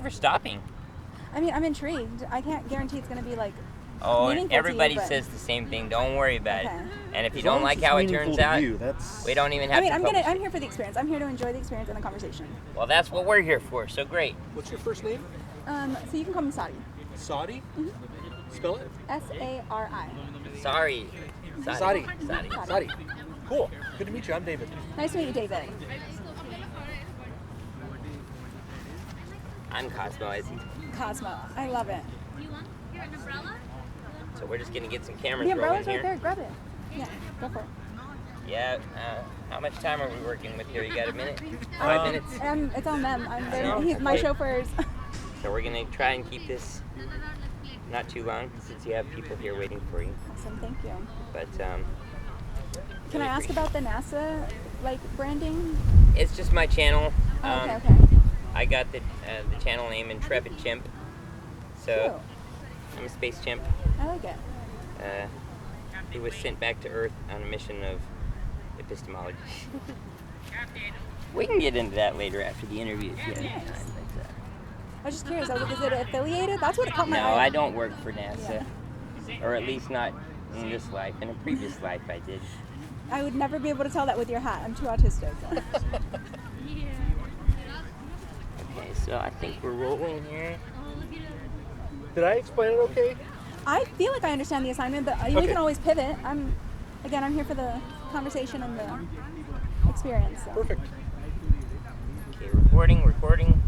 for stopping. I mean, I'm intrigued. I can't guarantee it's going to be like Oh, meaningful everybody to you, but... says the same thing. Don't worry about Okay. it. And if you As don't long like as it's how it meaningful turns to out, you, that's... we don't even have to publish I'm it. here for the experience. I'm here to enjoy the experience and the conversation. Well, that's what we're here for. So great. What's your first name? So you can call me Sari. Sari? Mm-hmm. Spell it? Sari. Sorry. Sari. Sari. Sari. Cool. Good to meet you. I'm David. Nice to meet you, David. I'm Cosmo, as he. Cosmo. I love it. You want an umbrella? So we're just gonna get some cameras The rolling umbrella's right here. there. Grab it. Yeah, go for it. Yeah. How much time are we working with here? You got a minute? 5 minutes. It's on them. No, He's my okay. chauffeurs. So we're gonna try and keep this not too long, since you have people here waiting for you. Awesome. Thank you. But Can I ask about the NASA branding? it's just my channel. Okay. I got the channel name Intrepid Chimp. So I'm a space chimp. I like it. Who was sent back to Earth on a mission of epistemology. We can get into that later after the interview if you have Nice. time. But, I was just curious. I was like, is it affiliated? That's what caught my no, eye. I don't work for NASA. Or at least not in this life. In a previous life I did. I would never be able to tell that with your hat. I'm too autistic. Okay, so I think we're rolling here. Did I explain it okay? I feel like I understand the assignment, but we Okay. can always pivot. I'm here for the conversation and the experience. So. Perfect. Okay, recording, and recording.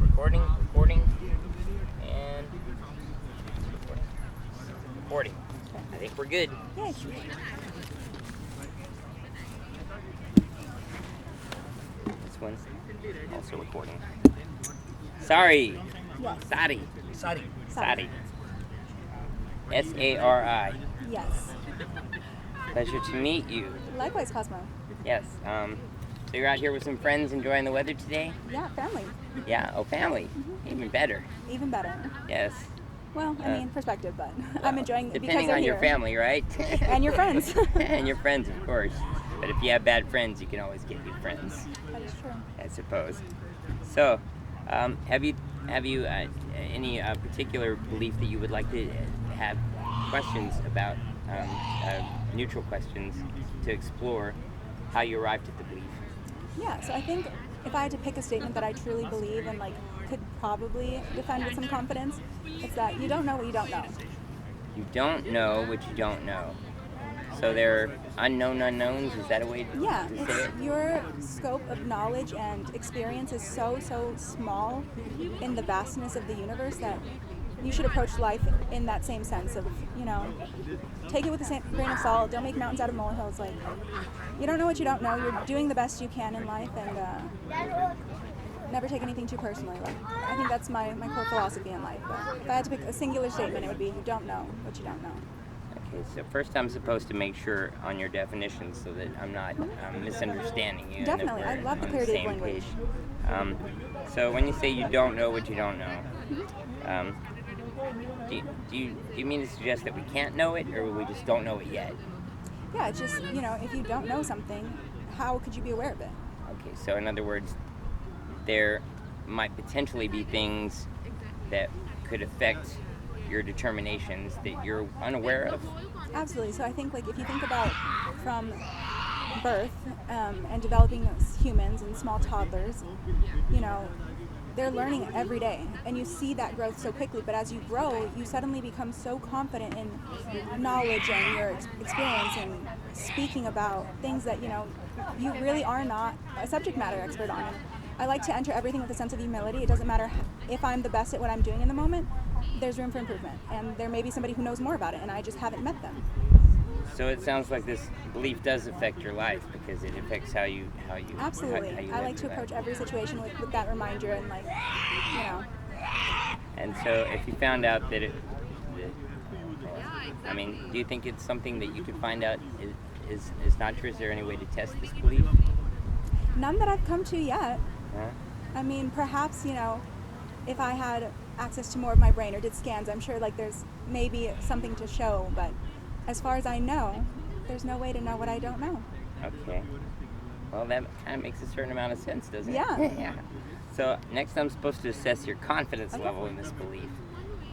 I think we're good. Yay. This one's also recording. Sorry. Yes. Sari. Sari. Sari. Sari. Yes. Pleasure to meet you. Likewise, Cosmo. Yes. So you're out here with some friends enjoying the weather today? Yeah, family. Yeah. Oh, family. Even better. Even better. Yes. Well, I mean, perspective, but I'm enjoying it because Depending they're on here. your family, right? And your friends. And your friends, of course. But if you have bad friends, you can always get new friends, That is true. I suppose. So, have you any particular belief that you would like to have questions about, neutral questions to explore how you arrived at the belief? Yeah, so I think if I had to pick a statement that I truly believe and could probably defend with some confidence, it's that you don't know what you don't know. You don't know what you don't know. So there are unknown unknowns. Is that a way to say it? Your scope of knowledge and experience is so small in the vastness of the universe that you should approach life in that same sense of, take it with a grain of salt. Don't make mountains out of molehills. Like, you don't know what you don't know. You're doing the best you can in life, and never take anything too personally. Like, I think that's my core philosophy in life. But if I had to pick a singular statement, it would be you don't know what you don't know. Okay, so first I'm supposed to make sure on your definitions so that I'm not misunderstanding you. Definitely, I love the clarity of language. So when you say you don't know what you don't know, do you mean to suggest that we can't know it, or we just don't know it yet? Yeah, it's just, if you don't know something, how could you be aware of it? Okay, so in other words, there might potentially be things that could affect your determinations that you're unaware of? Absolutely. So I think, if you think about from birth and developing as humans and small toddlers, they're learning every day, and you see that growth so quickly. But as you grow, you suddenly become so confident in knowledge and your experience and speaking about things that you really are not a subject matter expert on. And I like to enter everything with a sense of humility. It doesn't matter if I'm the best at what I'm doing in the moment. There's room for improvement, and there may be somebody who knows more about it, and I just haven't met them. So it sounds like this belief does affect your life because it affects how you Absolutely. how you I live like to your approach life. every situation with that reminder and And so if you found out that do you think it's something that you could find out is not true? Is there any way to test this belief? None that I've come to yet. Huh? Perhaps, if I had access to more of my brain or did scans, I'm sure there's maybe something to show, but as far as I know, there's no way to know what I don't know. Okay. Well, that kind of makes a certain amount of sense, doesn't it? Yeah. Yeah. So next I'm supposed to assess your confidence level in this belief.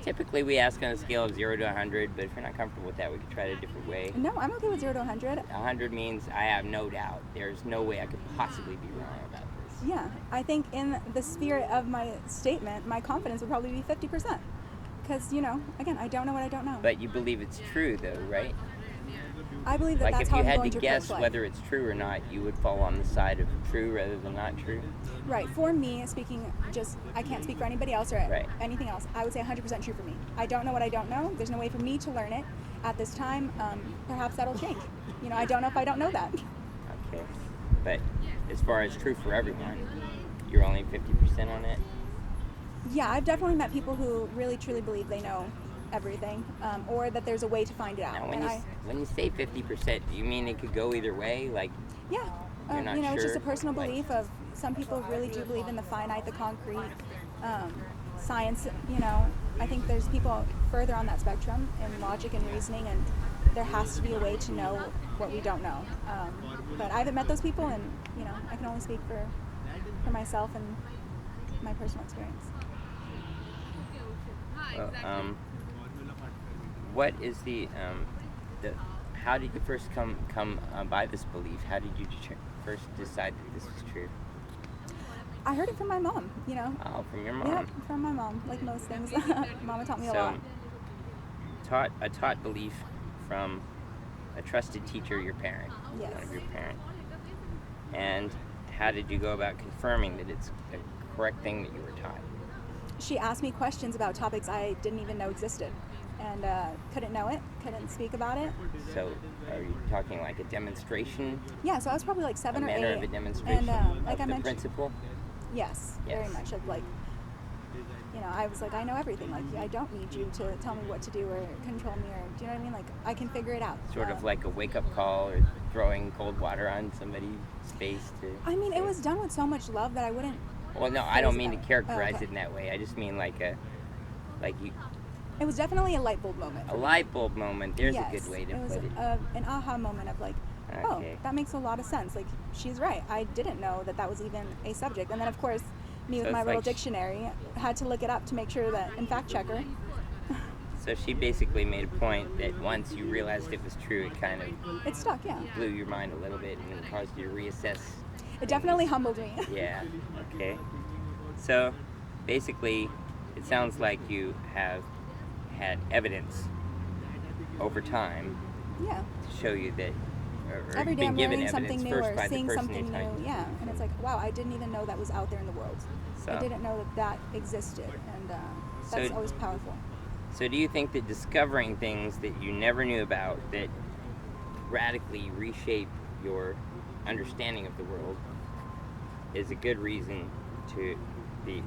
Typically we ask on a scale of 0 to 100, but if you're not comfortable with that, we could try it a different way. No, I'm okay with 0 to 100. 100 means I have no doubt. There's no way I could possibly be wrong about this. Yeah, I think in the spirit of my statement, my confidence would probably be 50%. Because, again, I don't know what I don't know. But you believe it's true though, right? I believe that Like that's if how you I'm had going to to guess approach life. whether it's true or not, you would fall on the side of true rather than not true. Right. For me, speaking I can't speak for anybody else or Right. anything else. I would say 100% true for me. I don't know what I don't know. There's no way for me to learn it at this time. Perhaps that'll change. I don't know if I don't know that. Okay. But as far as true for everyone, you're only 50% on it? Yeah, I've definitely met people who really truly believe they know everything, or that there's a way to find it out. Now, And when you say 50%, do you mean it could go either way? Like, yeah, you're not it's just sure? a personal Like- belief of some people really do believe in the finite, the concrete, science. I think there's people further on that spectrum in logic and reasoning, and there has to be a way to know what we don't know. But I haven't met those people, and I can only speak for myself and my personal experience. Well, what is the how did you first come by this belief? How did you first decide that this was true? I heard it from my mom, Oh, from your mom. Yeah, from my mom, like most things. Mama taught me a lot. A taught belief from a trusted teacher, your parent, Yes. one of your parents. And how did you go about confirming that it's the correct thing that you were taught? She asked me questions about topics I didn't even know existed, and couldn't know it, couldn't speak about it. So, are you talking like a demonstration? Yeah, so I was probably like 7 a or manner 8. of a demonstration and like of I the mentioned, principle? yes, very Yes. much. Of like, I was like, I know everything. Like, I don't need you to tell me what to do or control me, or do you know what I mean? Like, I can figure it out. Sort of like a wake-up call or throwing cold water on somebody's face to... I mean, it was done with so much love that I wouldn't. Well, no, I don't phrase mean to that. characterize Oh, okay. it in that way. I just mean like a It was definitely a light bulb moment. light bulb moment. There's Yes, a good way to it was put it. an aha moment of like, oh, Okay. that makes a lot of sense. Like, she's right. I didn't know that was even a subject. And then, of course, me So with my it's little like dictionary had to look it up to make sure that, and fact checker. So she basically made a point that once you realized it was true, it kind of It stuck, yeah. blew your mind a little bit and caused you to reassess. It definitely humbled me. Yeah, okay. So basically, it sounds like you have had evidence over time Yeah. to show you that, or Every you've day been I'm given learning evidence something new first or by the seeing person something who taught new. you. Yeah. And it's like, wow, I didn't even know that was out there in the world. I So- didn't know that existed. And that's So- always powerful. So do you think that discovering things that you never knew about that radically reshape your understanding of the world is a good reason to be,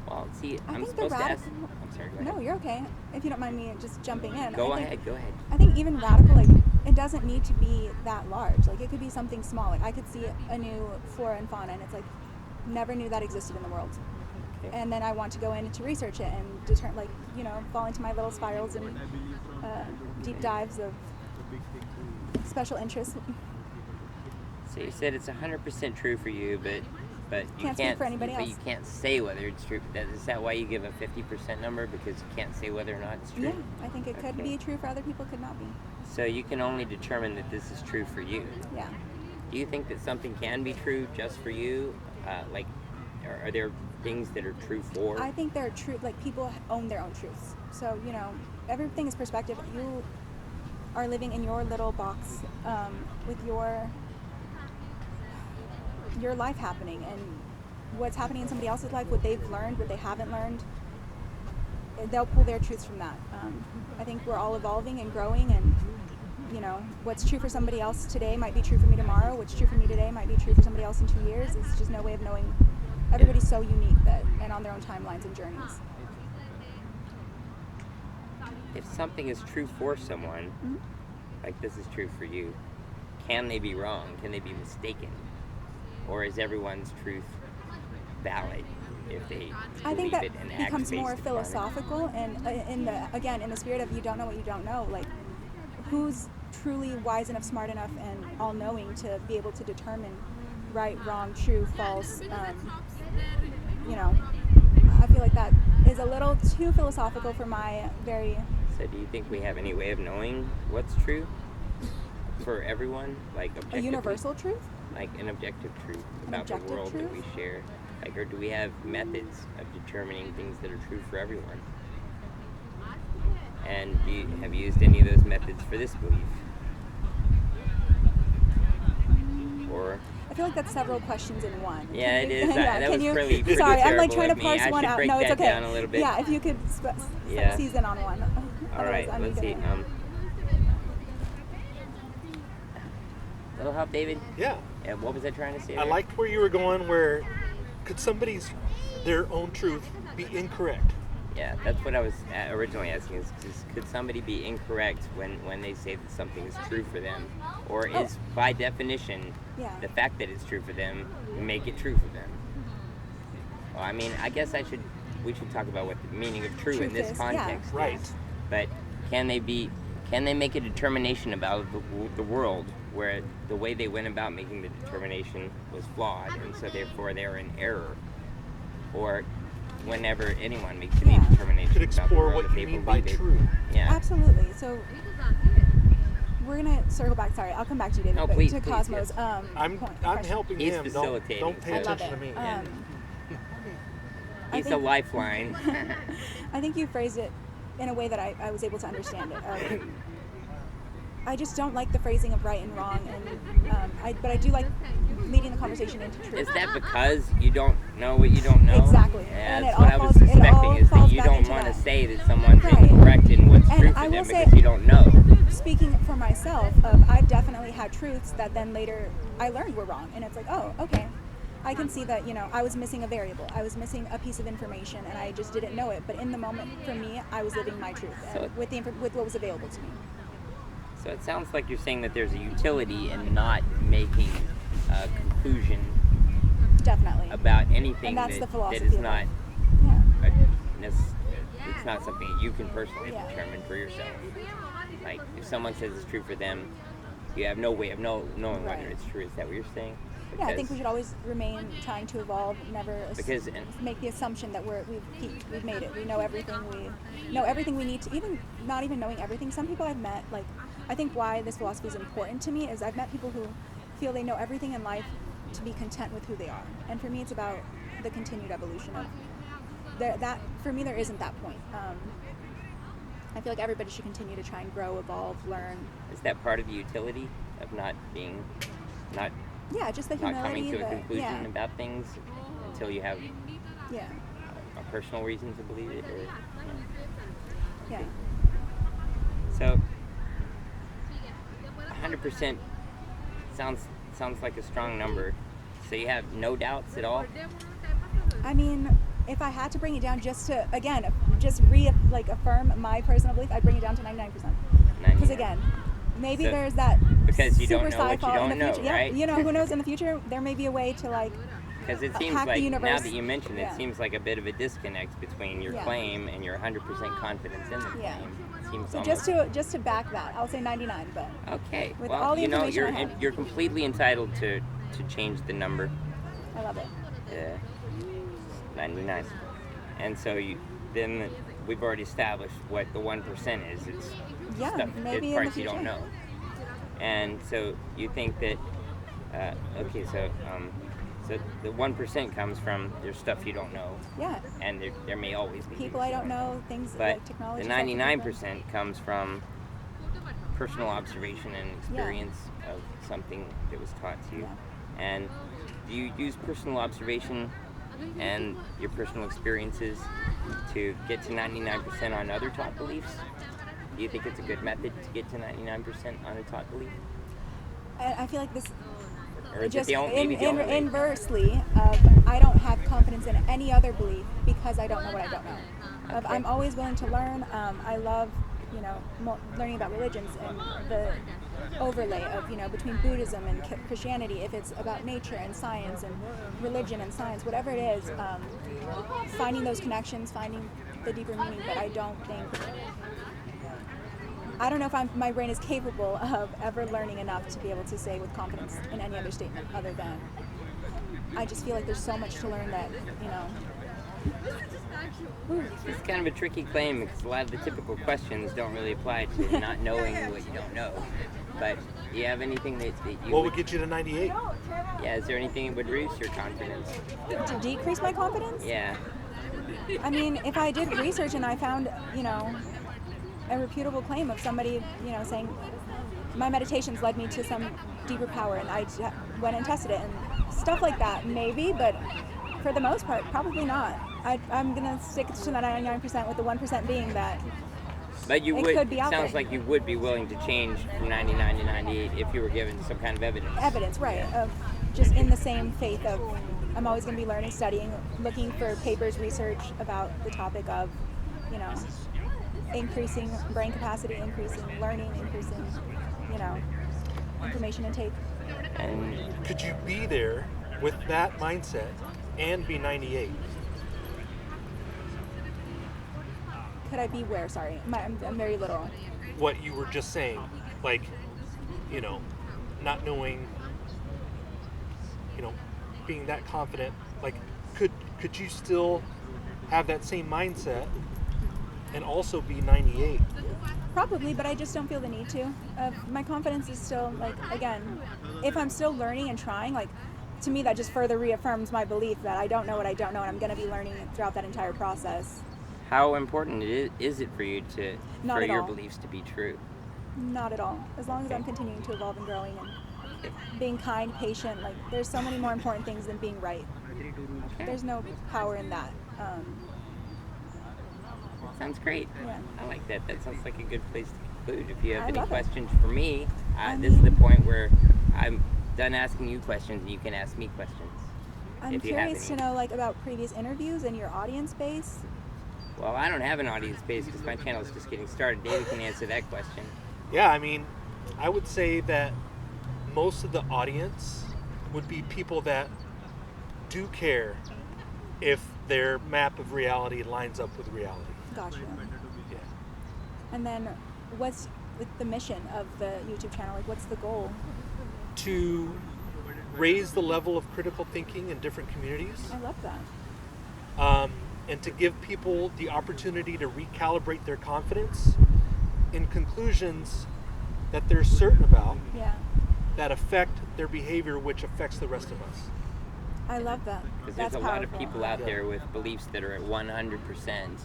well, see, I I'm think the supposed to ask, radical... I'm sorry, go ahead. No, you're okay. If you don't mind me just jumping in. Go I think, ahead, go ahead. I think even radical, like, it doesn't need to be that large. Like, it could be something small. Like, I could see a new flora and fauna, and it's like, never knew that existed in the world. Okay. And then I want to go in to research it and determine, like, fall into my little spirals and deep dives of special interests. So you said it's 100% true for you, but you Can't speak for anybody but else. you can't say whether it's true. Is that why you give a 50% number, because you can't say whether or not it's true? Yeah, I think it could Okay. be true for other people, could not be. So you can only determine that this is true for you. Yeah. Do you think that something can be true just for you? Like, are there things that are true for? I think there are like, people own their own truths. So, everything is perspective. You are living in your little box with your life happening, and what's happening in somebody else's life, what they've learned, what they haven't learned, they'll pull their truths from that. I think we're all evolving and growing, and what's true for somebody else today might be true for me tomorrow. What's true for me today might be true for somebody else in 2 years. It's just no way of knowing. Everybody's so unique and on their own timelines and journeys. If something is true for someone, Mhm. like this is true for you, can they be wrong? Can they be mistaken? Or is everyone's truth valid if they I think believe that it and act becomes based more upon it? philosophical, and in the spirit of you don't know what you don't know. Like, who's truly wise enough, smart enough, and all-knowing to be able to determine right, wrong, true, false, you know, I feel like that is a little too philosophical for my very. So do you think we have any way of knowing what's true for everyone, like A objectively? universal truth? Like an objective truth An about the objective world that truth? we share? Like, or do we have methods of determining things that are true for everyone? And have you used any of those methods for this belief? Or I feel like that's several questions in one. yeah, it is. Yeah, That can was you, really sorry, I'm like terrible trying of to me. parse I one should out. break No, it's that okay. down a little bit. Yeah, if you could Yeah. seize in on one. All right, Otherwise, I'm let's see. gonna- Little help, David. Yeah. Yeah, what was I trying to say? I there? liked where you were going. Where could their own truth be incorrect? Yeah, that's what I was originally asking. Is could somebody be incorrect when they say that something is true for them, or is by definition Yeah. the fact that it's true for them make it true for them? Well, I mean, I guess we should talk about what the meaning of true in Truth this is, context yeah. Right. is. But can they make a determination about the world where the way they went about making the determination was flawed, and so therefore they're in error? Or whenever anyone makes any Yeah. determination Could about the explore world, what if you they mean by believe it- true. Yeah. Absolutely. So we're gonna circle back. Sorry, I'll come back to you, David. No, but please, to please, Cosmo's yes. I'm question. helping He's him. facilitating. Don't pay I love attention it. to me. I He's a think- lifeline. I think you phrased it in a way that I was able to understand it. I just don't like the phrasing of right and wrong, and but I do like leading the conversation into truth. Is that because you don't know what you don't know? Exactly. Yeah, And that's it what all I was falls- it all suspecting, is that falls you back don't into want to that. say that someone's Right. incorrect in what's And true for I will them say- because you don't know. Speaking for myself, I've definitely had truths that then later I learned were wrong, and it's like, oh, okay, I can see that, I was missing a variable, I was missing a piece of information, and I just didn't know it. But in the moment, for me, I was living my truth So- and with what was available to me. So it sounds like you're saying that there's a utility in not making a conclusion Definitely. about anything And that's the that philosophy is of not it. Yeah. it's not something that you can personally Yeah. determine for yourself. Like, if someone says it's true for them, you have no way of knowing whether Right. it's true. Is that what you're saying? Yeah, I think Because- we should always remain trying to evolve, never Because- make the assumption that we've peaked, we've made it, we know everything, we need to, even not even knowing everything. Some people I've met, like, I think why this philosophy is important to me is I've met people who feel they know everything in life to be content with who they are. And for me, it's about the continued evolution of that. For me, there isn't that point. I feel like everybody should continue to try and grow, evolve, learn. Is that part of the utility of not Yeah, just the not humility. coming to a the- conclusion yeah, about things until you have yeah, a personal reason to believe it? Or, yeah. So, 100% sounds like a strong number. So you have no doubts at all? I mean, if I had to bring it down just to, again, just affirm my personal belief, I'd bring it down to 99%. Because 99. again, maybe So- there's that because you don't super know what you sci-fi don't in the know, future. right? Yeah, who knows in the future, there may be a way to Because it seems hack the like, now universe. that you mention it, Yeah. it seems like a bit of a disconnect between your Yeah. claim and your 100% confidence in the Yeah. claim. It seems So almost... just to back that, I'll say 99, but Okay. with well, all the information you're I have. you're completely entitled to change the number. I love it. 99. And so then we've already established what the 1% is. It's Yeah, stuff, maybe it's in parts the you don't future. know. And so you think that so the 1% comes from there's stuff you don't know, Yeah, and there may always be people I don't know, things But like technology. the stuff like that. 99% comes from personal observation and experience of something that was taught to you. Yeah. And do you use personal observation and your personal experiences to get to 99% on other taught beliefs? Do you think it's a good method to get to 99% on a taught belief? I feel like this Or is it just the only, maybe the only way? inversely I don't have confidence in any other belief because I don't know what I don't know. Okay. I'm always willing to learn. I love learning about religions and the overlay of between Buddhism and Christianity, if it's about nature and science and religion and science, whatever it is, finding those connections, finding the deeper meaning. But I don't know if my brain is capable of ever learning enough to be able to say with confidence in any other statement other than I just feel like there's so much to learn that, you know. It's kind of a tricky claim because a lot of the typical questions don't really apply to not knowing what you don't know. But do you have anything that you What would get you to 98? Yeah, is there anything that would reduce your confidence? To decrease my confidence? Yeah. I mean, if I did research and I found, you know, a reputable claim of somebody, you know, saying my meditations led me to some deeper power and I went and tested it and stuff like that, maybe, but for the most part, probably not. I'm going to stick to the 99% with the 1% being that But you it would, could be out sounds there. like you would be willing to change from 99 to 98 if you were given some kind of evidence. Evidence, right, of just in the same faith of I'm always going to be learning, studying, looking for papers, research about the topic of, you know, increasing brain capacity, increasing learning, increasing, you know, information intake. And Could you be there with that mindset and be 98? Could I be where? Sorry, I'm very little. What you were just saying, like, you know, not knowing, you know, being that confident, like, could you still have that same mindset and also be 98? Probably, but I just don't feel the need to. My confidence is still, like, again, if I'm still learning and trying, like, to me that just further reaffirms my belief that I don't know what I don't know and I'm going to be learning throughout that entire process. how important is it for you to Not for at your all. beliefs to be true? Not at all. As long as I'm continuing to evolve and growing and being kind, patient, like, there's so many more important things than being right. There's no power in that. Sounds great. Yeah. I like that. That sounds like a good place to conclude. If you have I any love it. questions for me, I this is the mean- point where I'm done asking you questions and you can ask me questions. I'm if you have curious to any. know, like, about previous interviews and your audience base. Well, I don't have an audience base because my channel is just getting started. David can answer that question. Yeah, I mean, I would say that most of the audience would be people that do care if their map of reality lines up with reality. Gotcha. Yeah. And then what's the mission of the YouTube channel? Like, what's the goal? To raise the level of critical thinking in different communities, I love that. and to give people the opportunity to recalibrate their confidence in conclusions that they're certain about Yeah. that affect their behavior, which affects the rest of us. I love that. Because That's there's a lot of powerful. people out Yeah. there with beliefs that are at 100%.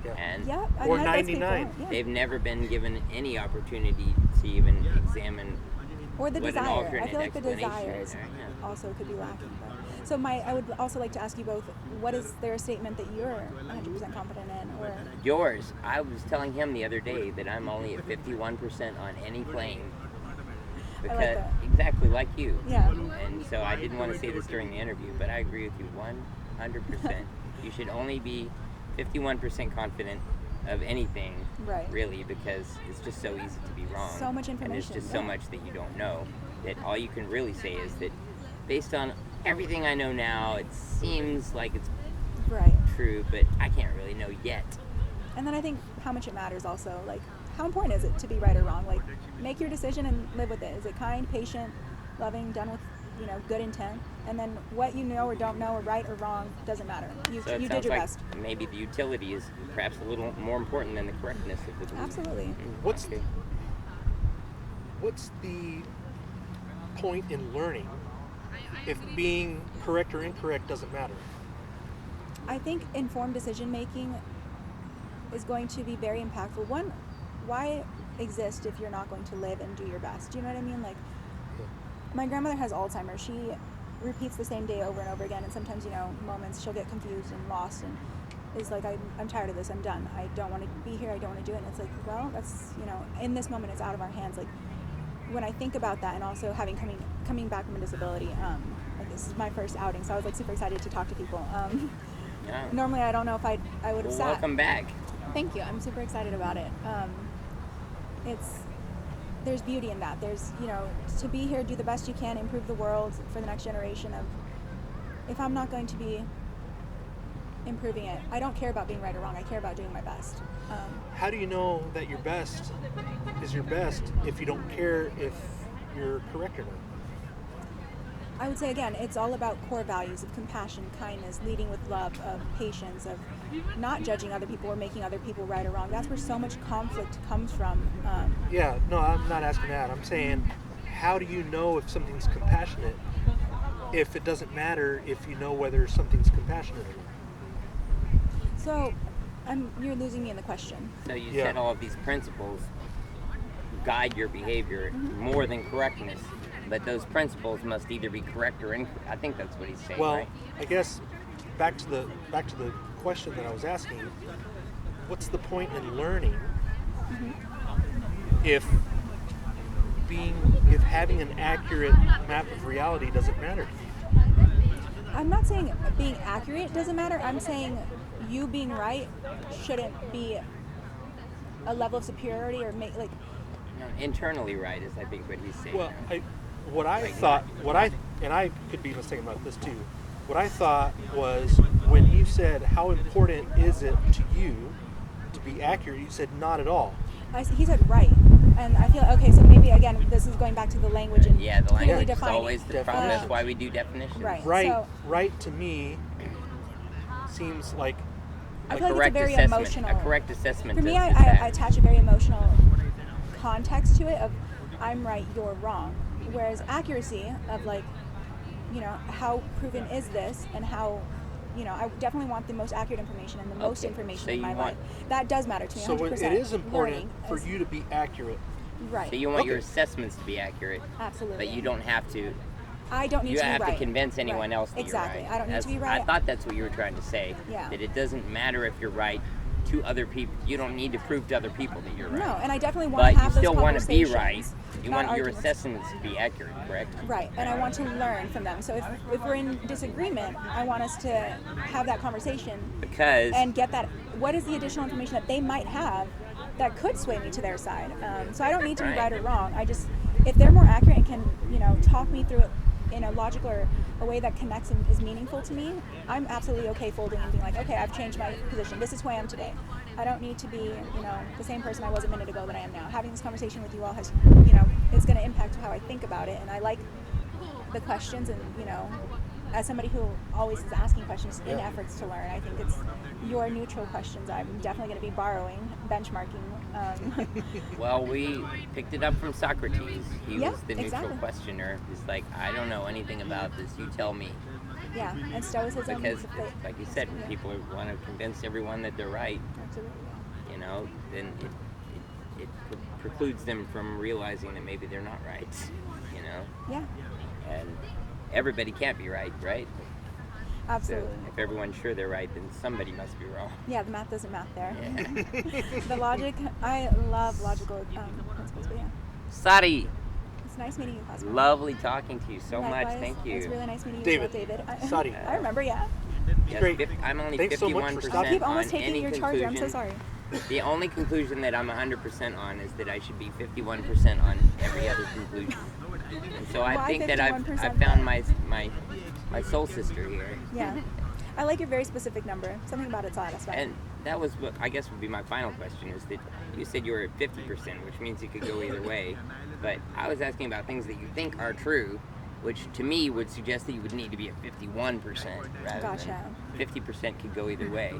Yeah. And Yeah. I Or mean, that does keep 99. going, yeah. they've never been given any opportunity to even examine Or the what an desire. I alternate feel like the explanation desire is is there, yeah. also could be lacking. But, so I would also like to ask you both, what is there a statement that you're 100% confident in? Or Yours, I was telling him the other day that I'm only at 51% on any plane. I like Because, that. exactly like you. Yeah. And so I didn't want to say this during the interview, but I agree with you 100%. You should only be 51% confident of anything, Right. really, because it's just so easy to be wrong. So much And there's information, just so yeah. much that you don't know that all you can really say is that based on everything I know now, it seems like it's right. true, but I can't really know yet. And then I think how much it matters also. Like, how important is it to be right or wrong? Like, make your decision and live with it. Is it kind, patient, loving, done with, you know, good intent? And then what you know or don't know or right or wrong doesn't matter. You So it did sounds your like best. maybe the utility is perhaps a little more important than the correctness of the belief. Absolutely. What's Okay. What's the point in learning if being correct or incorrect doesn't matter? I think informed decision making is going to be very impactful. One, why exist if you're not going to live and do your best? Do you know what I mean? Like, my grandmother has Alzheimer's. She repeats the same day over and over again, and sometimes, you know, moments she'll get confused and lost and is like, I'm tired of this, I'm done. I don't want to be here, I don't want to do it. And it's like, well, that's, you know, in this moment it's out of our hands. Like, when I think about that, and also coming back from a disability, like, this is my first outing, so I was like super excited to talk to people. Yeah. Normally I don't know if I would have Well, sat. welcome back. Thank you. I'm super excited about it. There's beauty in that. There's, you know, to be here, do the best you can, improve the world for the next generation. Of, if I'm not going to be improving it, I don't care about being right or wrong. I care about doing my best. How do you know that your best is your best if you don't care if you're correct or not? I would say again, it's all about core values of compassion, kindness, leading with love, of patience, of not judging other people or making other people right or wrong. That's where so much conflict comes from. Yeah, no, I'm not asking that. I'm saying, how do you know if something's compassionate if it doesn't matter if you know whether something's compassionate or not? So, you're losing me in the question. So you Yeah. said all of these principles guide your behavior more than correctness, but those principles must either be correct or incorrect. I think that's what he's saying, Well, right? I guess back to the question that I was asking. What's the point in learning if having an accurate map of reality doesn't matter to you? I'm not saying being accurate doesn't matter. I'm saying you being right shouldn't be a level of superiority or make like. No, internally right is, I think, what he's saying. Well, right? and I could be mistaken about this too. What I thought was when you said how important is it to you to be accurate, you said not at all. He said right, and I feel okay. So maybe again, this is going back to the language and Yeah, the clearly language is defining. always the problem. That's Definitions. why we do definitions. Right. Right, So- right to me seems like I A feel like it's a correct very assessment. emotional. A correct assessment. For me, of I the fact. attach a very emotional context to it of I'm right, you're wrong. Whereas accuracy of like, how proven is this and how, I definitely want the most accurate information and the most Okay, information so in you my want- life. That does matter to me. so. 100%. It is important Learning for is- you to be accurate. Right. So you want your Okay. assessments to be accurate, Absolutely. but you don't have to. I don't need You to be have right. to convince anyone Right. else that Exactly. you're right. I don't need to be That's- right. I thought that's what you were trying to say. Yeah. That it doesn't matter if you're right to other people. You don't need to prove to other people that you're right. No, and I definitely want But to you have still those want to be right. conversations, You not want your arguments. assessments to be accurate, correct? Right, and I want to learn from them. So if we're in disagreement, I want us to have that conversation Because and get that. What is the additional information that they might have that could sway me to their side? So I don't need to be Right. right or wrong. I just, if they're more accurate and can, talk me through it in a logical or a way that connects and is meaningful to me, I'm absolutely okay folding and being like, okay, I've changed my position. This is who I am today. I don't need to be, the same person I was a minute ago that I am now. Having this conversation with you all has, is going to impact how I think about it. And I like the questions and, as somebody who always is asking questions in Yeah. efforts to learn, I think it's your neutral questions I'm definitely going to be borrowing, benchmarking. well, we picked it up from Socrates. He Yeah, was the neutral exactly. questioner. He's like, I don't know anything about this. You tell me. Yeah, and stoicism. Because, is the- like you said, when yeah, people want to convince everyone that they're right, absolutely, yeah. then it precludes them from realizing that maybe they're not right. Yeah, And everybody can't be right, right? So absolutely. if everyone's sure they're right, then somebody must be wrong. Yeah, the math doesn't math there. Yeah. The logic, I love logical principles, but yeah. Sari, It's nice meeting you, Cosmo. lovely talking to you so much. Likewise. Thank you. It's really nice meeting you David. as well, David. Sari. I remember, yeah. Yes, Great. I'm only Thanks so much for 51% stopping. Keep almost on taking any your conclusion. charger. I'm so sorry. The only conclusion that I'm 100% on is that I should be 51% on every other conclusion. And so I Why think that I've 51%? found my soul sister here. Yeah. I like your very specific number. Something about it satisfying. And that was what I guess would be my final question, is that you said you were at 50%, which means you could go either way. But I was asking about things that you think are true, which to me would suggest that you would need to be at 51% rather Gotcha. than 50% could go either way.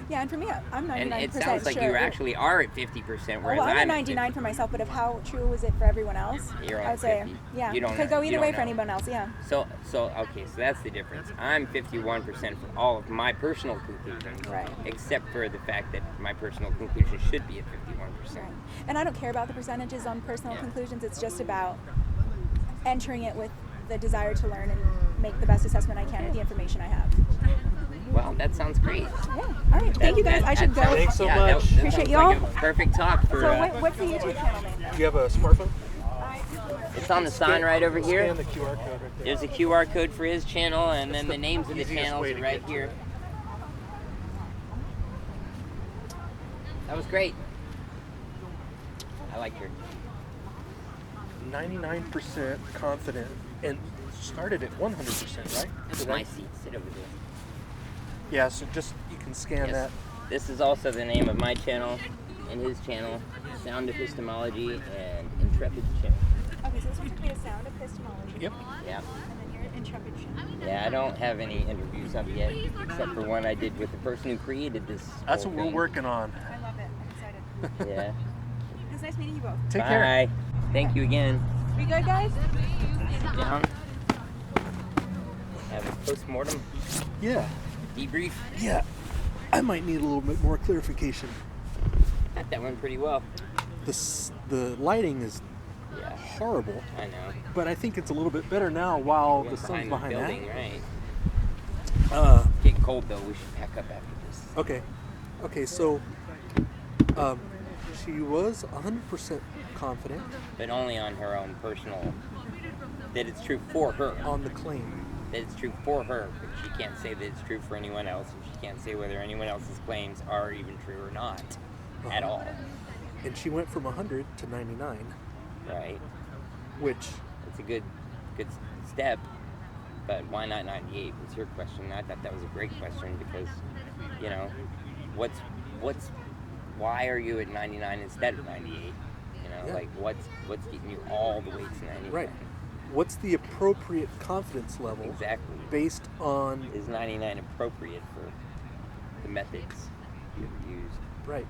Yeah, and for me, I'm 99% And it sounds like sure. you actually are at 50%, whereas Well, I'm at I'm 99 for myself, but of how true is it for everyone else? You're I at would say, 50. yeah, You don't could know. go You either don't way know. for anyone else. Yeah. So okay, so that's the difference. I'm 51% for all of my personal conclusions, Right. except for the fact that my personal conclusion should be at 51%. Right. And I don't care about the percentages on personal Yeah. conclusions. It's just about entering it with the desire to learn and make the best assessment I can with the information I have. Well, that sounds great. Yeah. All right. Thank you guys. I should go. Thanks so That, much. that Appreciate sounds y'all. like a perfect talk for. So what's the YouTube channel name? Do you have a smartphone? It's on the sign right over here. Scan the QR code right there. There's a QR code for his channel, and then the names of the easiest channels way are to right get here. That was great. I liked her. 99% confident and started at 100%, right? This is my seat. Sit over there. Yeah, so just you can scan Yes. that. This is also the name of my channel and his channel, Sound Epistemology and Intrepid Channel. Okay, so this one's going to be a sound epistemology. Yep. Yeah. And then yours intrepidation. Yeah, I don't have any interviews up yet, except for one I did with the person who created this. That's whole what we're thing. working on. I love it. I'm excited. Yeah. It was nice meeting you both. Take Bye. care. Thank you again. We good, guys? Sit down. Have a post-mortem Yeah. debrief. Yeah. I might need a little bit more clarification. I thought that went pretty well. The lighting is Yeah, horrible, I know. but I think it's a little bit better now while We the went sun's the behind building, that. right? Uh, It's getting cold though. We should pack up after this. Okay, so she was 100% confident But only on her own personal. That it's true for her. on the claim. That it's true for her, but she can't say that it's true for anyone else, and she can't say whether anyone else's claims are even true or not at all. And she went from 100 to 99, Right? which, It's a good step, but why not 98 was your question. I thought that was a great question because, you know, why are you at 99 instead of 98? You know, Yeah. like what's getting you all the way to 99? right, what's the appropriate confidence level Exactly. based on, Is 99 appropriate for the methods you've used, right,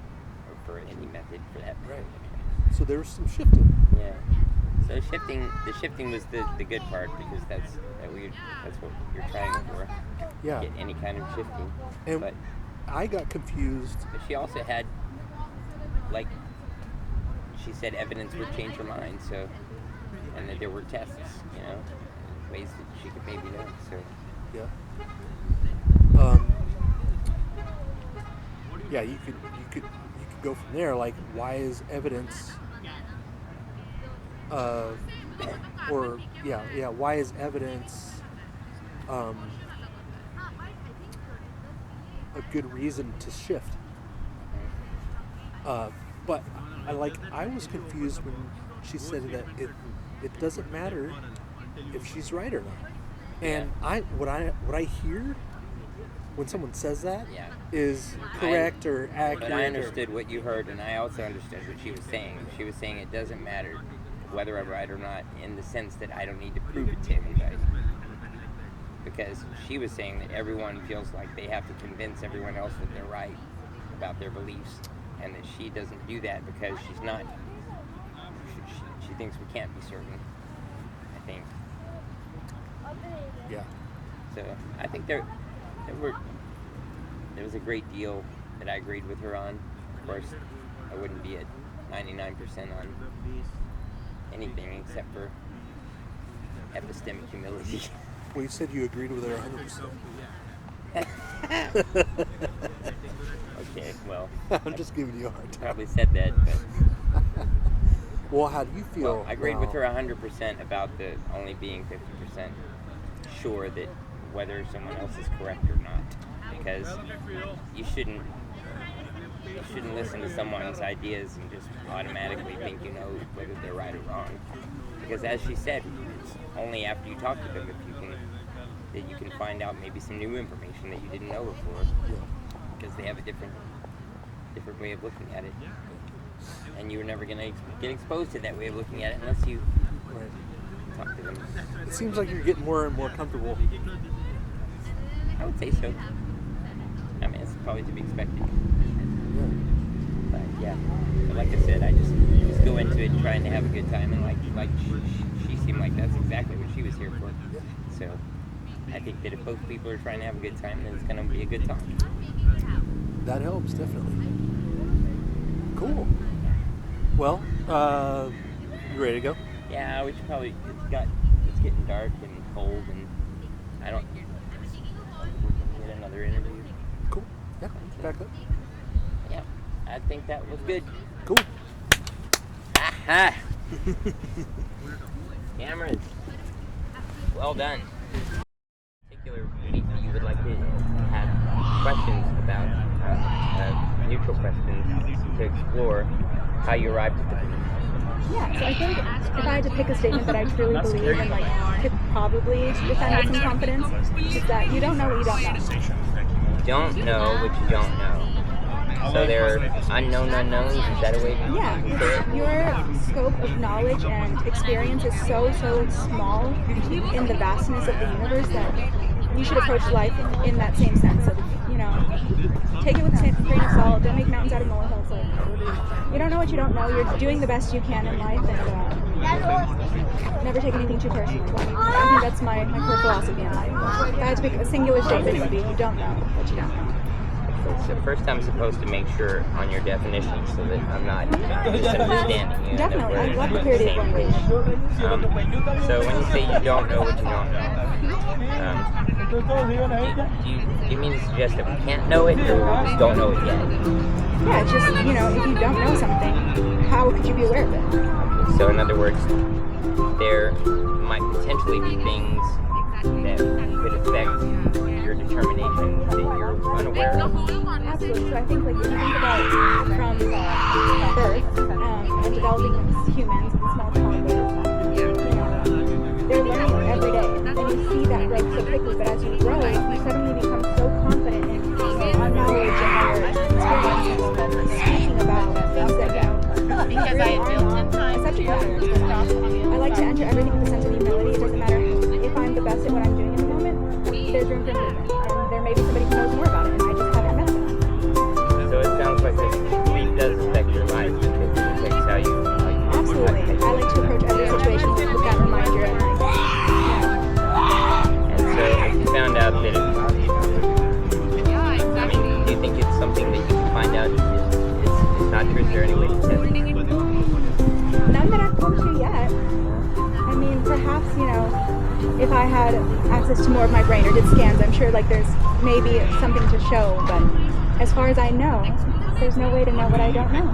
or for any method for that matter? Right. So there was some shifting. Yeah. So the shifting was the good part because that's what you're trying for. Yeah. Get any kind of shifting. And But I got confused. she also had, like, she said evidence would change her mind. So, and that there were tests, you know, ways that she could maybe know. So Yeah. Yeah, you could go from there. Like, why is evidence? Why is evidence a good reason to shift? But I was confused when she said that it doesn't matter if she's right or not. And what I hear when someone says that is Yeah. correct or accurate. But I understood what you heard, and I also understood what she was saying. She was saying it doesn't matter whether I'm right or not, in the sense that I don't need to prove it to anybody. Because she was saying that everyone feels like they have to convince everyone else that they're right about their beliefs, and that she doesn't do that because she's not. She thinks we can't be certain, I think. Yeah. So I think there was a great deal that I agreed with her on. Of course, I wouldn't be at 99% on anything except for epistemic humility. Well, you said you agreed with her 100%. Okay, well, I'm just giving you a hard time. probably said that, but Well, how do you feel? well, I agreed with now? her 100% about the only being 50% sure that whether someone else is correct or not, because you shouldn't listen to someone's ideas and just automatically think you know whether they're right or wrong. Because as she said, it's only after you talk to them that you can find out maybe some new information that you didn't know before. Yeah. Because they have a different way of looking at it, and you're never gonna get exposed to that way of looking at it unless you Right. talk to them. It seems like you're getting more and more comfortable. I would say so. I mean, it's probably to be expected. Yeah. But yeah, but like I said, I just go into it trying to have a good time, and like she seemed like that's exactly what she was here for. So I think that if both people are trying to have a good time, then it's gonna be a good talk. That helps, definitely. Cool. Well, you ready to go? Yeah, we should probably. It's getting dark and cold, and I don't. We can get another interview. Cool. Yeah. Back up. Yeah, I think that was good. Cool. Aha! Cameras. Well done. Particular week you would like to have questions about neutral questions to explore how you arrived at the belief. Yeah, so I think if I had to pick a statement that I truly believe and could probably defend with some confidence, is that you don't know what you don't know. You don't know what you don't know. So there are unknown unknowns. Is that a way to Yeah, say it? your scope of knowledge and experience is so small in the vastness of the universe that you should approach life in that same sense of, take it with a grain of salt. Don't make mountains out of molehills. Like, you don't know what you don't know. You're doing the best you can in life, and never take anything too personally. I think that's my core philosophy in life. If I had to pick a singular statement, it would be, you don't know what you don't know. So first I'm supposed to make sure on your definition so that I'm not misunderstanding you. Definitely, I love the clarity of language. So when you say you don't know what you don't know, do you mean to suggest that we can't know it, or we just don't know it yet? Yeah, it's just, if you don't know something, how could you be aware of it? Okay, so in other words, there might potentially be things that could affect your determination that you're unaware of. Absolutely. So I think, if you think about from birth and developing as humans and small toddlers, they're learning every day, and you see that growth so quickly. But as you grow, you suddenly become so confident in your knowledge and your experience, speaking about things that Because I had built in time. subject matter. I like to enter everything with a sense of humility. It doesn't matter if I'm the best at what I'm doing in the moment. There's room for improvement, and there may be somebody who knows more about it, and I just haven't met them. So it sounds like this belief does affect your life because it affects how you. Absolutely. I like to approach every situation with that reminder. And so if you found out that do you think it's something that you can find out is not true? Is there any way to test it? None that I've told you yet. I mean, perhaps, if I had access to more of my brain or did scans, I'm sure there's maybe something to show, but as far as I know, there's no way to know what I don't know.